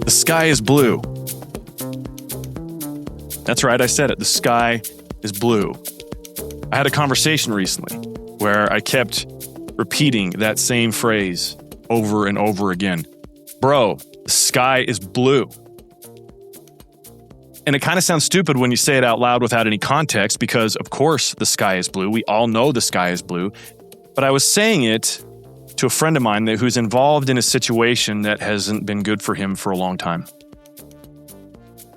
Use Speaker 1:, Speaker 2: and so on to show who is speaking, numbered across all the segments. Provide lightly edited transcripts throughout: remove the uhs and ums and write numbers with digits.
Speaker 1: The sky is blue. That's right, I said it. The sky is blue. I had a conversation recently where I kept repeating that same phrase over and over again. Bro, the sky is blue. And it kind of sounds stupid when you say it out loud without any context because, of course, the sky is blue. We all know the sky is blue. But I was saying it to a friend of mine who's involved in a situation that hasn't been good for him for a long time.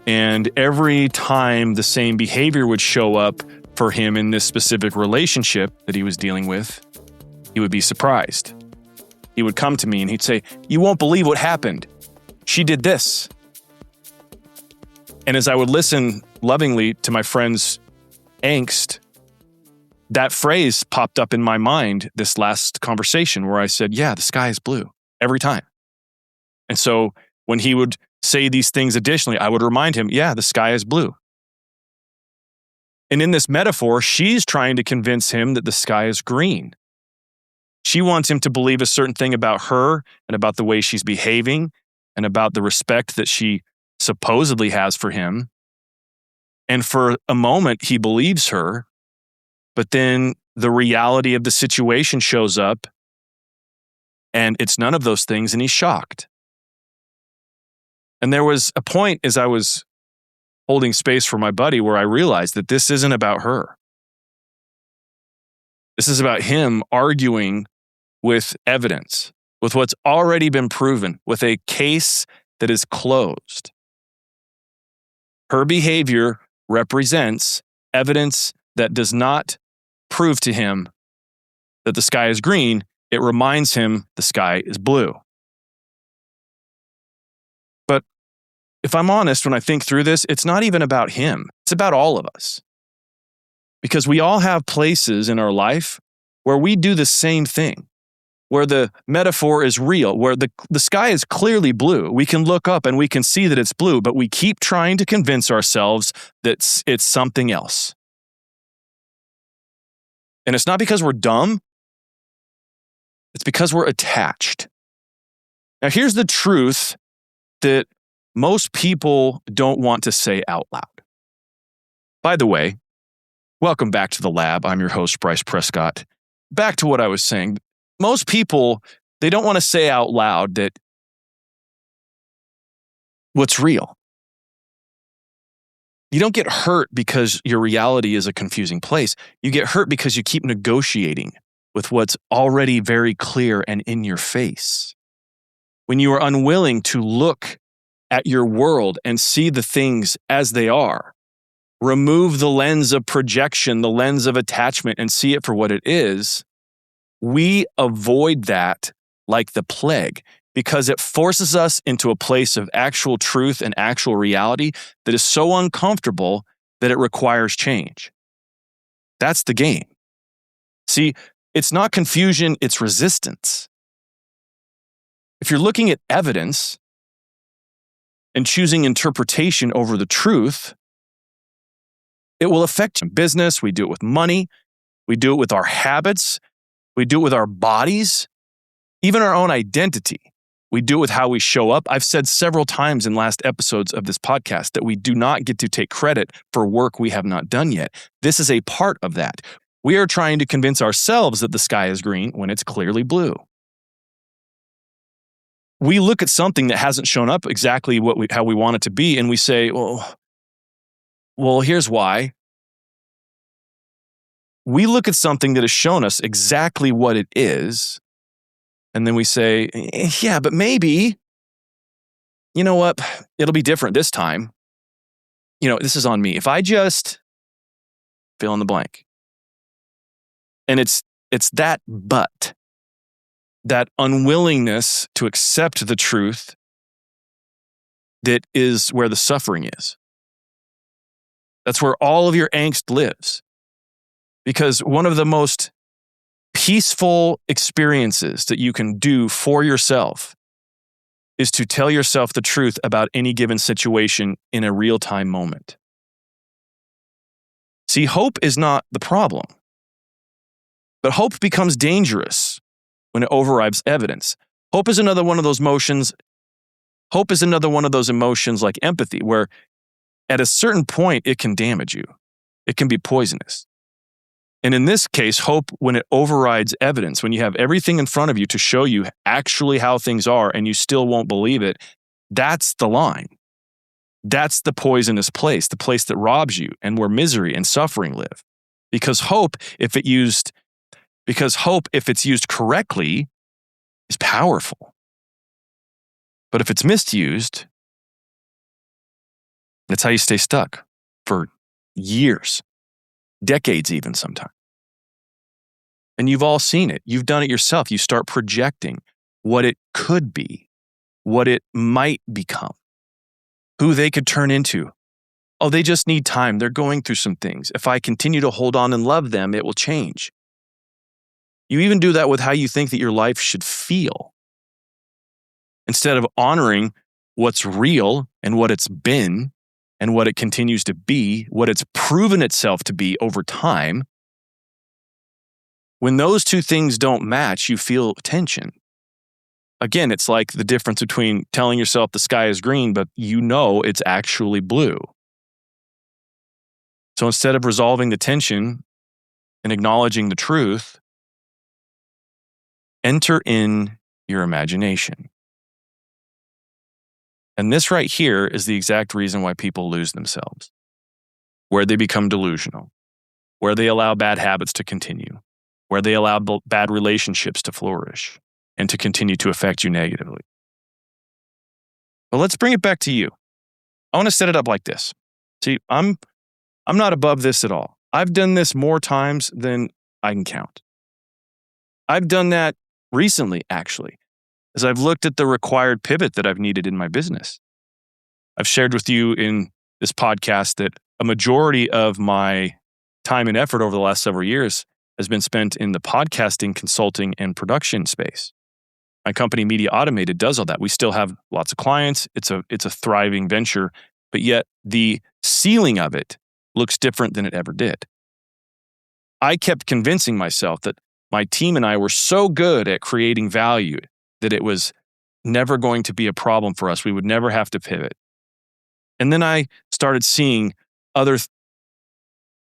Speaker 1: And every time the same behavior would show up for him in this specific relationship that he was dealing with, he would be surprised. He would come to me and he'd say, "You won't believe what happened. She did this." And as I would listen lovingly to my friend's angst, that phrase popped up in my mind this last conversation where I said, yeah, the sky is blue every time. And so when he would say these things additionally, I would remind him, yeah, the sky is blue. And in this metaphor, she's trying to convince him that the sky is green. She wants him to believe a certain thing about her and about the way she's behaving and about the respect that she supposedly has for him. And for a moment, he believes her, but then the reality of the situation shows up and it's none of those things and he's shocked. And there was a point as I was holding space for my buddy where I realized that this isn't about her. This is about him arguing with evidence, with what's already been proven, with a case that is closed. Her behavior represents evidence that does not prove to him that the sky is green. It reminds him the sky is blue. But if I'm honest, when I think through this, it's not even about him. It's about all of us. Because we all have places in our life where we do the same thing, where the metaphor is real, where the sky is clearly blue. We can look up and we can see that it's blue, but we keep trying to convince ourselves that it's something else. And it's not because we're dumb. It's because we're attached. Now, here's the truth that most people don't want to say out loud. By the way, welcome back to the lab. I'm your host, Bryce Prescott. Back to what I was saying. Most people, they don't want to say out loud that what's real. You don't get hurt because your reality is a confusing place. You get hurt because you keep negotiating with what's already very clear and in your face. When you are unwilling to look at your world and see the things as they are, remove the lens of projection, the lens of attachment, and see it for what it is, we avoid that like the plague because it forces us into a place of actual truth and actual reality that is so uncomfortable that it requires change. That's the game. See, it's not confusion, it's resistance. If you're looking at evidence and choosing interpretation over the truth, it will affect business. We do it with money. We do it with our habits. We do it with our bodies, even our own identity. We do it with how we show up. I've said several times in last episodes of this podcast that we do not get to take credit for work we have not done yet. This is a part of that. We are trying to convince ourselves that the sky is green when it's clearly blue. We look at something that hasn't shown up exactly how we want it to be, and we say, well, here's why. We look at something that has shown us exactly what it is, and then we say, yeah, but maybe, you know what, it'll be different this time. This is on me. If I just fill in the blank. And it's that but, that unwillingness to accept the truth that is where the suffering is. That's where all of your angst lives. Because one of the most peaceful experiences that you can do for yourself is to tell yourself the truth about any given situation in a real-time moment. See, hope is not the problem. But hope becomes dangerous when it overrides evidence. Hope is another one of those emotions. Hope is another one of those emotions like empathy, where at a certain point, it can damage you. It can be poisonous. And in this case, hope, when it overrides evidence, when you have everything in front of you to show you actually how things are and you still won't believe it, that's the line. That's the poisonous place, the place that robs you and where misery and suffering live. Because hope, if it's used correctly, is powerful. But if it's misused, that's how you stay stuck for years, decades even sometimes. And you've all seen it. You've done it yourself. You start projecting what it could be, what it might become, who they could turn into. Oh, they just need time. They're going through some things. If I continue to hold on and love them, it will change. You even do that with how you think that your life should feel. Instead of honoring what's real and what it's been and what it continues to be, what it's proven itself to be over time, when those two things don't match, you feel tension. Again, it's like the difference between telling yourself the sky is green, but you know it's actually blue. So instead of resolving the tension and acknowledging the truth, enter in your imagination. And this right here is the exact reason why people lose themselves, where they become delusional, where they allow bad habits to continue, where they allow bad relationships to flourish and to continue to affect you negatively. But let's bring it back to you. I want to set it up like this. See, I'm not above this at all. I've done this more times than I can count. I've done that recently, actually, as I've looked at the required pivot that I've needed in my business. I've shared with you in this podcast that a majority of my time and effort over the last several years has been spent in the podcasting, consulting, and production space. My company, Media Automated, does all that. We still have lots of clients. It's a thriving venture, but yet the ceiling of it looks different than it ever did. I kept convincing myself that my team and I were so good at creating value that it was never going to be a problem for us. We would never have to pivot. And then I started seeing other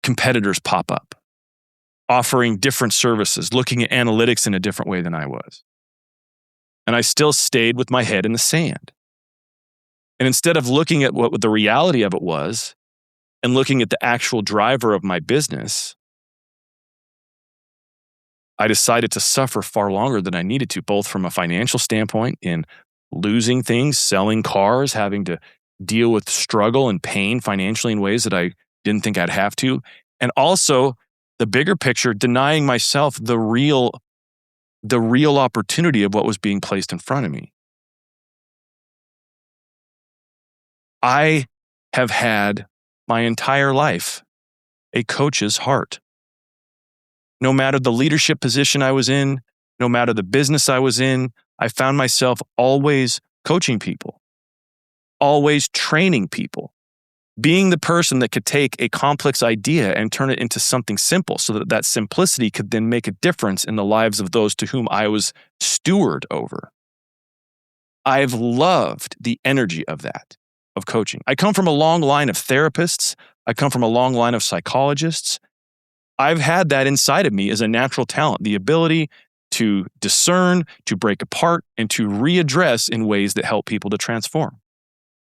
Speaker 1: competitors pop up, offering different services, looking at analytics in a different way than I was. And I still stayed with my head in the sand. And instead of looking at what the reality of it was and looking at the actual driver of my business, I decided to suffer far longer than I needed to, both from a financial standpoint in losing things, selling cars, having to deal with struggle and pain financially in ways that I didn't think I'd have to, and also the bigger picture, denying myself the real opportunity of what was being placed in front of me. I have had my entire life a coach's heart. No matter the leadership position I was in, no matter the business I was in, I found myself always coaching people, always training people, being the person that could take a complex idea and turn it into something simple so that that simplicity could then make a difference in the lives of those to whom I was steward over. I've loved the energy of that, of coaching. I come from a long line of therapists. I come from a long line of psychologists. I've had that inside of me as a natural talent, the ability to discern, to break apart, and to readdress in ways that help people to transform.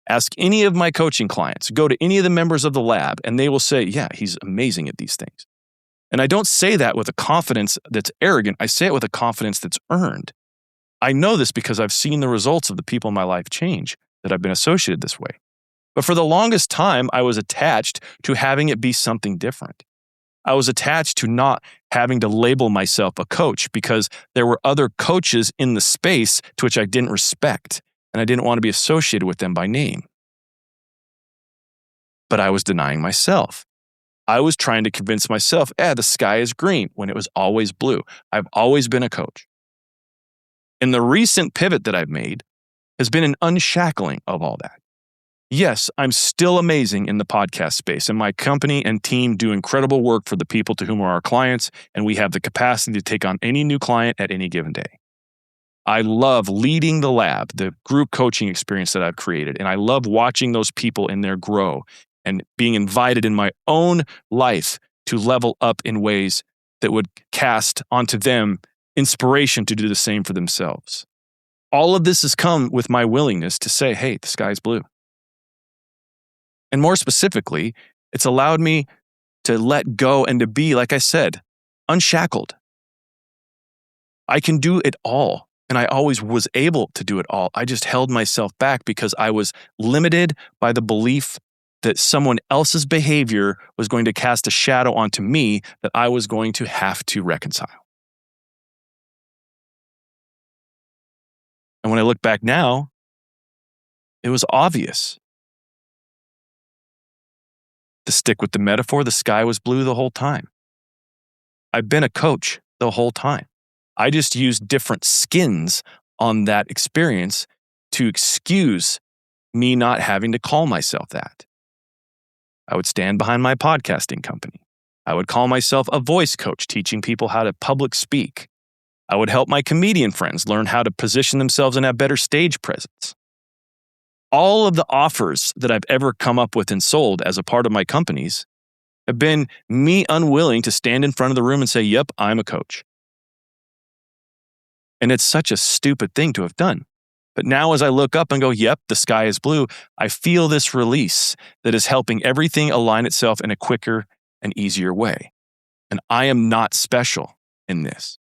Speaker 1: Ask any of my coaching clients, go to any of the members of the lab, and they will say, yeah, he's amazing at these things. And I don't say that with a confidence that's arrogant. I say it with a confidence that's earned. I know this because I've seen the results of the people in my life change that I've been associated this way. But for the longest time, I was attached to having it be something different. I was attached to not having to label myself a coach because there were other coaches in the space to which I didn't respect, and I didn't want to be associated with them by name. But I was denying myself. I was trying to convince myself, the sky is green, when it was always blue. I've always been a coach. And the recent pivot that I've made has been an unshackling of all that. Yes, I'm still amazing in the podcast space, and my company and team do incredible work for the people to whom are our clients, and we have the capacity to take on any new client at any given day. I love leading the lab, the group coaching experience that I've created. And I love watching those people in their grow and being invited in my own life to level up in ways that would cast onto them inspiration to do the same for themselves. All of this has come with my willingness to say, hey, the sky's blue. And more specifically, it's allowed me to let go and to be, like I said, unshackled. I can do it all. And I always was able to do it all. I just held myself back because I was limited by the belief that someone else's behavior was going to cast a shadow onto me that I was going to have to reconcile. And when I look back now, it was obvious. To stick with the metaphor, the sky was blue the whole time. I've been a coach the whole time. I just used different skins on that experience to excuse me not having to call myself that. I would stand behind my podcasting company. I would call myself a voice coach, teaching people how to public speak. I would help my comedian friends learn how to position themselves and have better stage presence. All of the offers that I've ever come up with and sold as a part of my companies have been me unwilling to stand in front of the room and say, yep, I'm a coach. And it's such a stupid thing to have done. But now as I look up and go, yep, the sky is blue, I feel this release that is helping everything align itself in a quicker and easier way. And I am not special in this.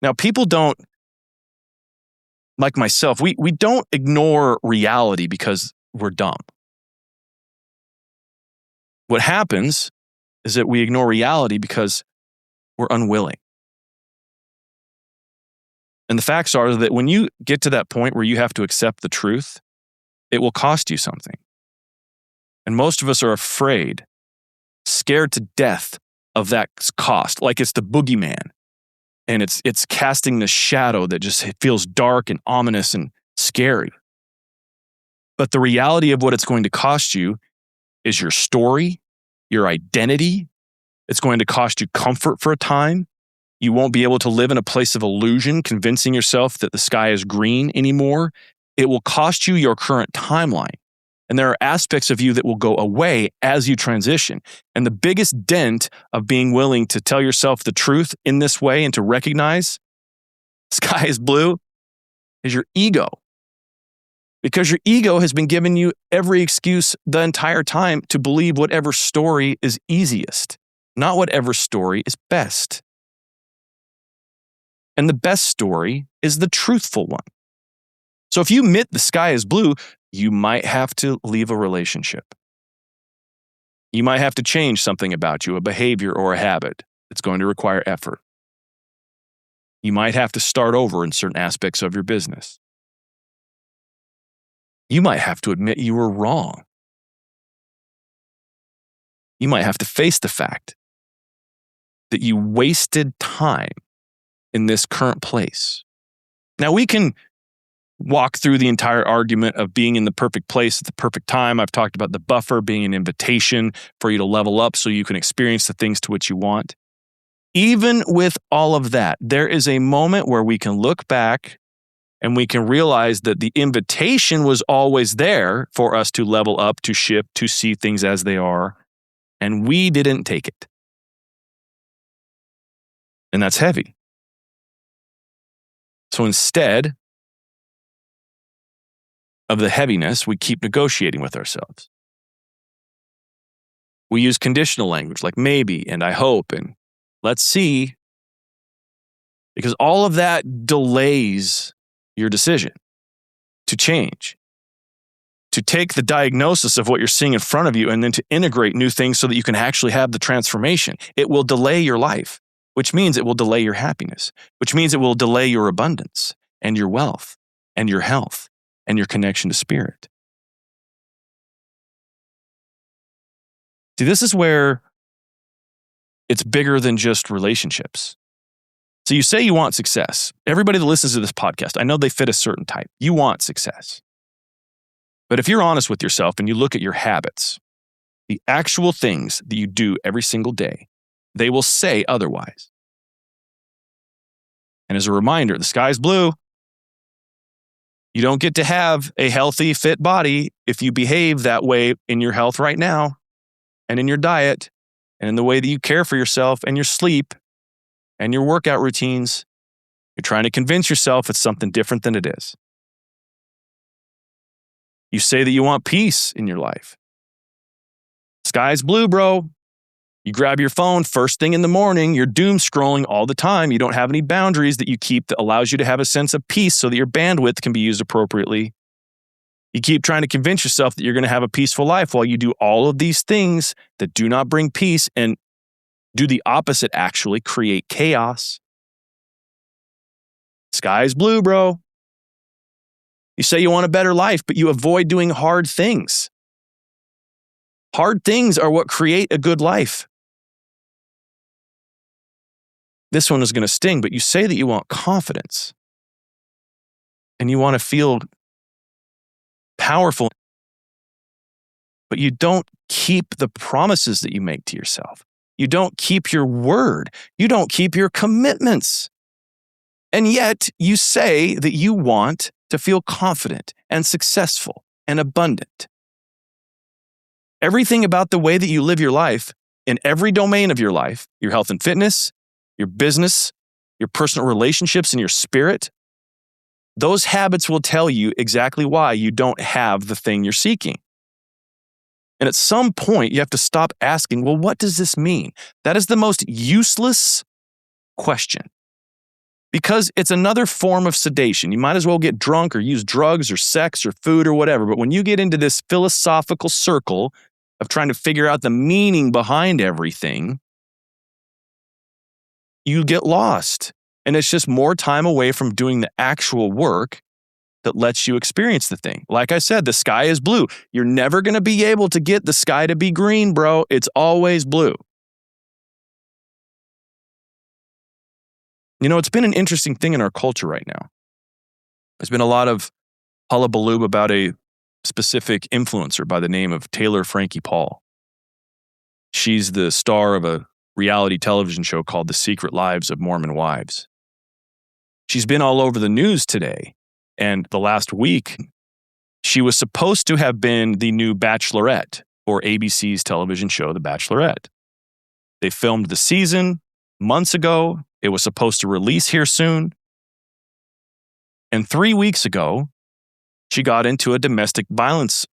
Speaker 1: Now, people don't, like myself, we don't ignore reality because we're dumb. What happens is that we ignore reality because we're unwilling. And the facts are that when you get to that point where you have to accept the truth, it will cost you something. And most of us are afraid, scared to death of that cost, like it's the boogeyman. And it's casting this shadow that just feels dark and ominous and scary. But the reality of what it's going to cost you is your story, your identity. It's going to cost you comfort for a time. You won't be able to live in a place of illusion, convincing yourself that the sky is green anymore. It will cost you your current timeline. And there are aspects of you that will go away as you transition. And the biggest dent of being willing to tell yourself the truth in this way and to recognize sky is blue is your ego. Because your ego has been giving you every excuse the entire time to believe whatever story is easiest, not whatever story is best. And the best story is the truthful one. So if you admit the sky is blue, you might have to leave a relationship. You might have to change something about you, a behavior or a habit that's going to require effort. You might have to start over in certain aspects of your business. You might have to admit you were wrong. You might have to face the fact that you wasted time in this current place. Now, we can walk through the entire argument of being in the perfect place at the perfect time. I've talked about the buffer being an invitation for you to level up so you can experience the things to which you want. Even with all of that, there is a moment where we can look back and we can realize that the invitation was always there for us to level up, to shift, to see things as they are, and we didn't take it. And that's heavy. So instead of the heaviness, we keep negotiating with ourselves. We use conditional language like maybe and I hope and let's see, because all of that delays your decision to change, to take the diagnosis of what you're seeing in front of you and then to integrate new things so that you can actually have the transformation. It will delay your life, which means it will delay your happiness, which means it will delay your abundance and your wealth and your health and your connection to spirit. See, this is where it's bigger than just relationships. So you say you want success. Everybody that listens to this podcast, I know they fit a certain type. You want success. But if you're honest with yourself and you look at your habits, the actual things that you do every single day, they will say otherwise. And as a reminder, the sky's blue. You don't get to have a healthy, fit body if you behave that way in your health right now and in your diet and in the way that you care for yourself and your sleep and your workout routines. You're trying to convince yourself it's something different than it is. You say that you want peace in your life. Sky's blue, bro. You grab your phone first thing in the morning, you're doom scrolling all the time. You don't have any boundaries that you keep that allows you to have a sense of peace so that your bandwidth can be used appropriately. You keep trying to convince yourself that you're going to have a peaceful life while you do all of these things that do not bring peace and do the opposite, actually create chaos. Sky's blue, bro. You say you want a better life, but you avoid doing hard things. Hard things are what create a good life. This one is going to sting, but you say that you want confidence and you want to feel powerful, but you don't keep the promises that you make to yourself. You don't keep your word. You don't keep your commitments. And yet you say that you want to feel confident and successful and abundant. Everything about the way that you live your life in every domain of your life, your health and fitness, your business, your personal relationships, and your spirit, those habits will tell you exactly why you don't have the thing you're seeking. And at some point, you have to stop asking, well, what does this mean? That is the most useless question. Because it's another form of sedation. You might as well get drunk or use drugs or sex or food or whatever. But when you get into this philosophical circle of trying to figure out the meaning behind everything, you get lost. And it's just more time away from doing the actual work that lets you experience the thing. Like I said, the sky is blue. You're never going to be able to get the sky to be green, bro. It's always blue. You know, it's been an interesting thing in our culture right now. There's been a lot of hullabaloo about a specific influencer by the name of Taylor Frankie Paul. She's the star of a reality television show called The Secret Lives of Mormon Wives. She's been all over the news today, and the last week, she was supposed to have been the new Bachelorette for ABC's television show, The Bachelorette. They filmed the season months ago. It was supposed to release here soon. And 3 weeks ago, she got into a domestic violence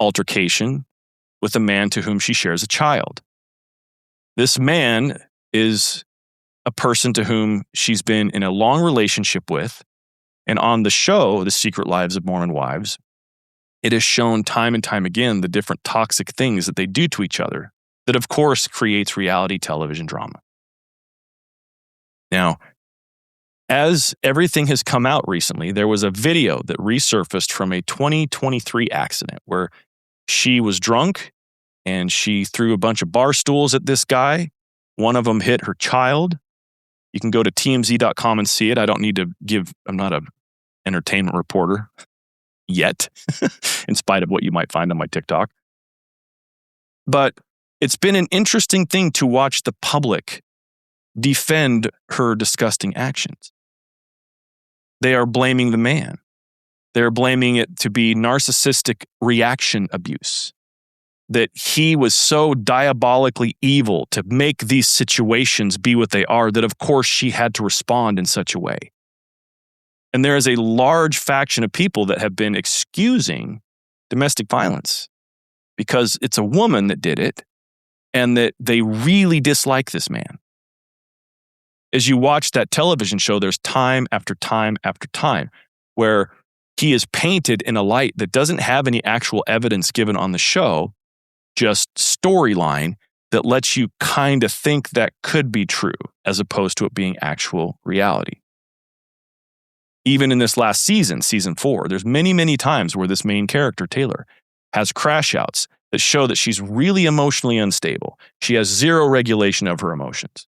Speaker 1: altercation with a man to whom she shares a child. This man is a person to whom she's been in a long relationship with. And on the show, The Secret Lives of Mormon Wives, it is shown time and time again the different toxic things that they do to each other that, of course, creates reality television drama. Now, as everything has come out recently, there was a video that resurfaced from a 2023 accident where she was drunk and she threw a bunch of bar stools at this guy. One of them hit her child. You can go to tmz.com and see it. I don't need to I'm not an entertainment reporter yet, in spite of what you might find on my TikTok. But it's been an interesting thing to watch the public defend her disgusting actions. They are blaming the man. They're blaming it to be narcissistic reaction abuse. That he was so diabolically evil to make these situations be what they are that, of course, she had to respond in such a way. And there is a large faction of people that have been excusing domestic violence because it's a woman that did it and that they really dislike this man. As you watch that television show, there's time after time after time where he is painted in a light that doesn't have any actual evidence given on the show, just storyline that lets you kind of think that could be true as opposed to it being actual reality. Even in this last season, season 4, there's many, many times where this main character, Taylor, has crash outs that show that she's really emotionally unstable. She has zero regulation of her emotions.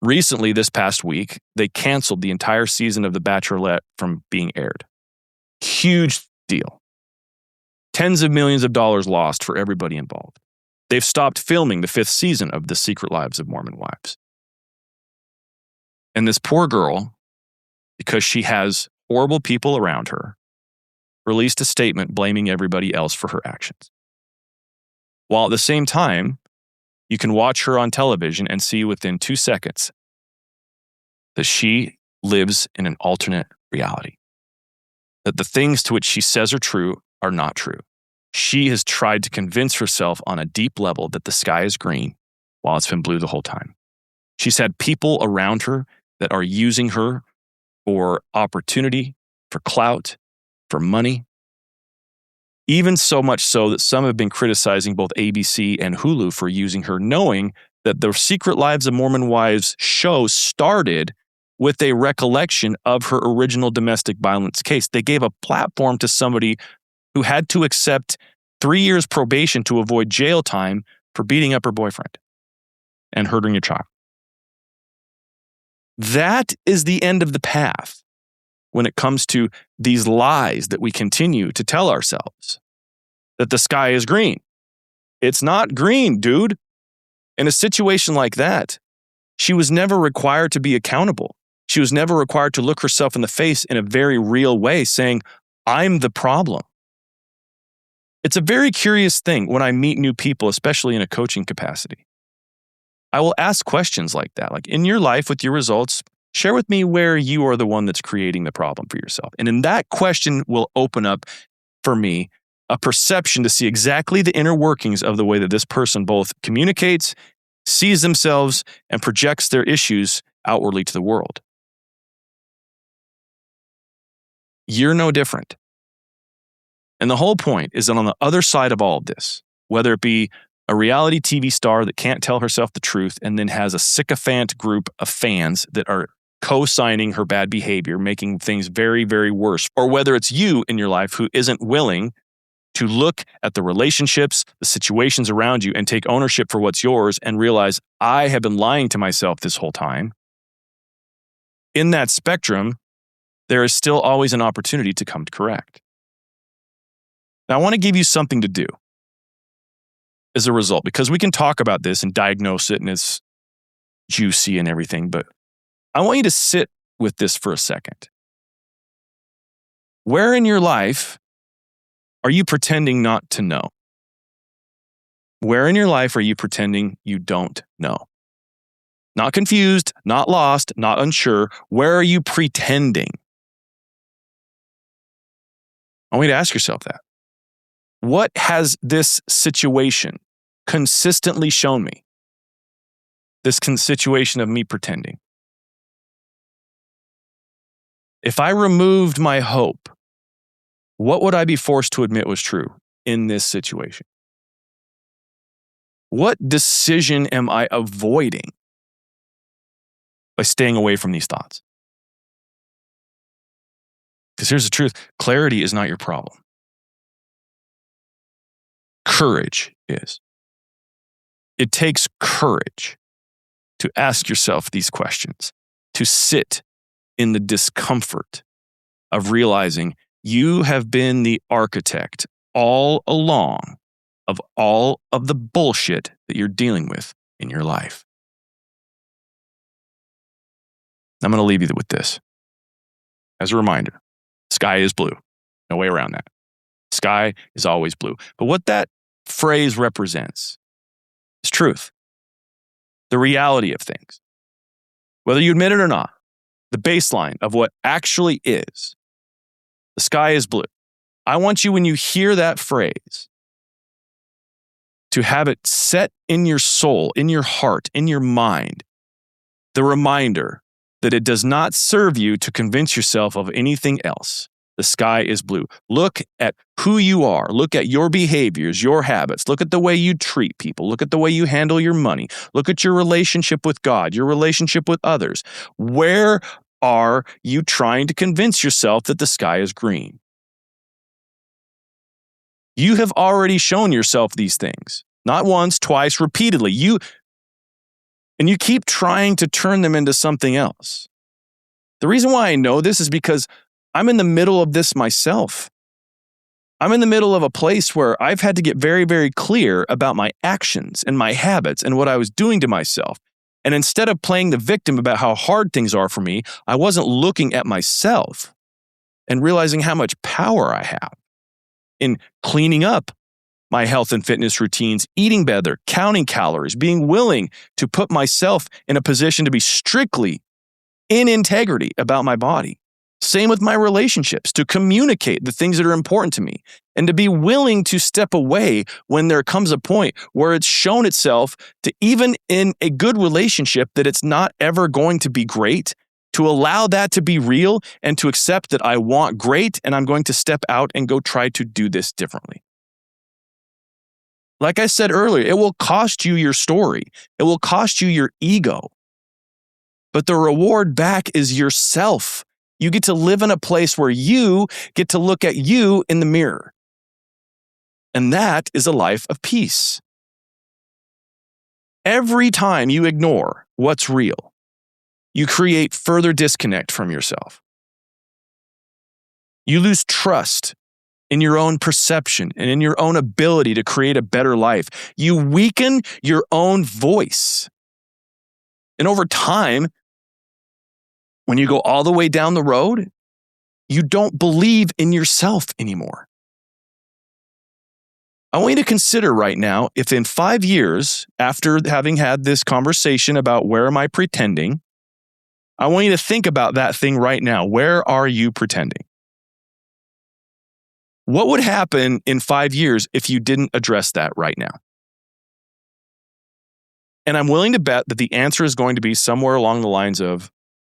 Speaker 1: Recently, this past week, they canceled the entire season of The Bachelorette from being aired. Huge deal. Tens of millions of dollars lost for everybody involved. They've stopped filming the 5th season of The Secret Lives of Mormon Wives. And this poor girl, because she has horrible people around her, released a statement blaming everybody else for her actions. While at the same time, you can watch her on television and see within 2 seconds that she lives in an alternate reality. That the things to which she says are true are not true. She has tried to convince herself on a deep level that the sky is green while it's been blue the whole time. She's had people around her that are using her for opportunity, for clout, for money. Even so much so that some have been criticizing both ABC and Hulu for using her, knowing that the Secret Lives of Mormon Wives show started with a recollection of her original domestic violence case. They gave a platform to somebody who had to accept 3 years probation to avoid jail time for beating up her boyfriend and hurting a child. That is the end of the path when it comes to these lies that we continue to tell ourselves, that the sky is green. It's not green, dude. In a situation like that, she was never required to be accountable. She was never required to look herself in the face in a very real way, saying, I'm the problem. It's a very curious thing when I meet new people, especially in a coaching capacity. I will ask questions like that, like in your life with your results, share with me where you are the one that's creating the problem for yourself. And in that question will open up for me a perception to see exactly the inner workings of the way that this person both communicates, sees themselves, and projects their issues outwardly to the world. You're no different. And the whole point is that on the other side of all of this, whether it be a reality TV star that can't tell herself the truth and then has a sycophant group of fans that are co-signing her bad behavior, making things very, very worse, or whether it's you in your life who isn't willing to look at the relationships, the situations around you and take ownership for what's yours and realize I have been lying to myself this whole time. In that spectrum, there is still always an opportunity to come to correct. Now, I want to give you something to do as a result, because we can talk about this and diagnose it and it's juicy and everything, but I want you to sit with this for a second. Where in your life are you pretending not to know? Where in your life are you pretending you don't know? Not confused, not lost, not unsure. Where are you pretending? I want you to ask yourself that. What has this situation consistently shown me? This situation of me pretending. If I removed my hope, what would I be forced to admit was true in this situation? What decision am I avoiding by staying away from these thoughts? Because here's the truth, clarity is not your problem. Courage is. It takes courage to ask yourself these questions, to sit in the discomfort of realizing you have been the architect all along of all of the bullshit that you're dealing with in your life. I'm going to leave you with this. As a reminder, sky is blue. No way around that. Sky is always blue. But what that phrase represents is truth. The reality of things. Whether you admit it or not, the baseline of what actually is. The sky is blue. I want you, when you hear that phrase, to have it set in your soul, in your heart, in your mind, the reminder that it does not serve you to convince yourself of anything else. The sky is blue. Look at who you are. Look at your behaviors, your habits. Look at the way you treat people. Look at the way you handle your money. Look at your relationship with God, your relationship with others. Where are you trying to convince yourself that the sky is green? You have already shown yourself these things. Not once, twice, repeatedly. And you keep trying to turn them into something else. The reason why I know this is because I'm in the middle of this myself. I'm in the middle of a place where I've had to get very, very clear about my actions and my habits and what I was doing to myself. And instead of playing the victim about how hard things are for me, I wasn't looking at myself and realizing how much power I have in cleaning up my health and fitness routines, eating better, counting calories, being willing to put myself in a position to be strictly in integrity about my body. Same with my relationships, to communicate the things that are important to me and to be willing to step away when there comes a point where it's shown itself to, even in a good relationship, that it's not ever going to be great, to allow that to be real and to accept that I want great and I'm going to step out and go try to do this differently. Like I said earlier, it will cost you your story. It will cost you your ego. But the reward back is yourself. You get to live in a place where you get to look at you in the mirror. And that is a life of peace. Every time you ignore what's real, you create further disconnect from yourself. You lose trust in your own perception and in your own ability to create a better life. You weaken your own voice. And over time, when you go all the way down the road, you don't believe in yourself anymore. I want you to consider right now, if in 5 years, after having had this conversation about where am I pretending, I want you to think about that thing right now. Where are you pretending? What would happen in 5 years if you didn't address that right now? And I'm willing to bet that the answer is going to be somewhere along the lines of,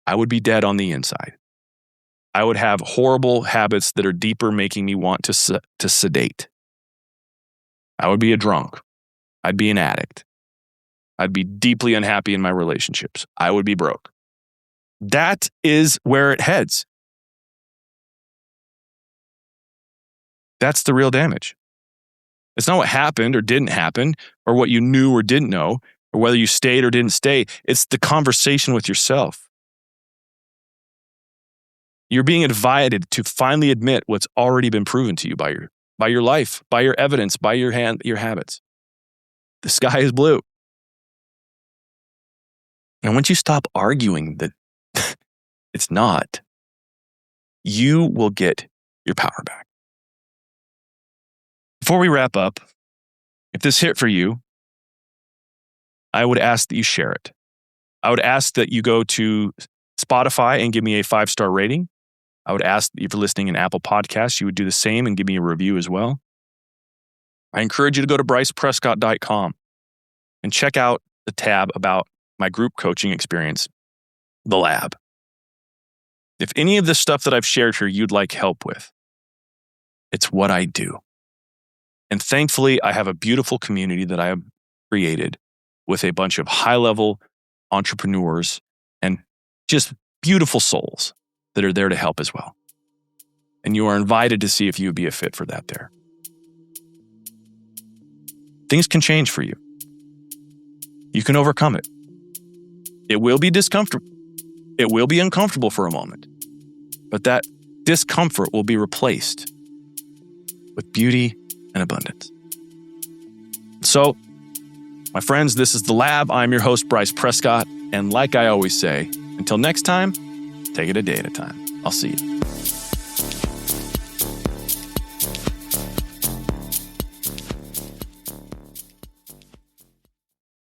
Speaker 1: I would be dead on the inside. I would have horrible habits that are deeper, making me want to sedate. I would be a drunk. I'd be an addict. I'd be deeply unhappy in my relationships. I would be broke. That is where it heads. That's the real damage. It's not what happened or didn't happen, or what you knew or didn't know, or whether you stayed or didn't stay. It's the conversation with yourself. You're being invited to finally admit what's already been proven to you by your life, by your evidence, by your habits. The sky is blue. And once you stop arguing that it's not, you will get your power back. Before we wrap up, if this hit for you, I would ask that you share it. I would ask that you go to Spotify and give me a 5-star rating. I would ask that if you're listening in Apple Podcasts, you would do the same and give me a review as well. I encourage you to go to bryceprescott.com and check out the tab about my group coaching experience, The Lab. If any of the stuff that I've shared here you'd like help with, it's what I do. And thankfully, I have a beautiful community that I have created with a bunch of high-level entrepreneurs and just beautiful souls that are there to help as well. And you are invited to see if you would be a fit for that there. Things can change for you. You can overcome it. It will be discomfortable. It will be uncomfortable for a moment. But that discomfort will be replaced with beauty and abundance. So, my friends, this is The Lab. I'm your host, Bryce Prescott. And like I always say, until next time, take it a day at a time. I'll see you.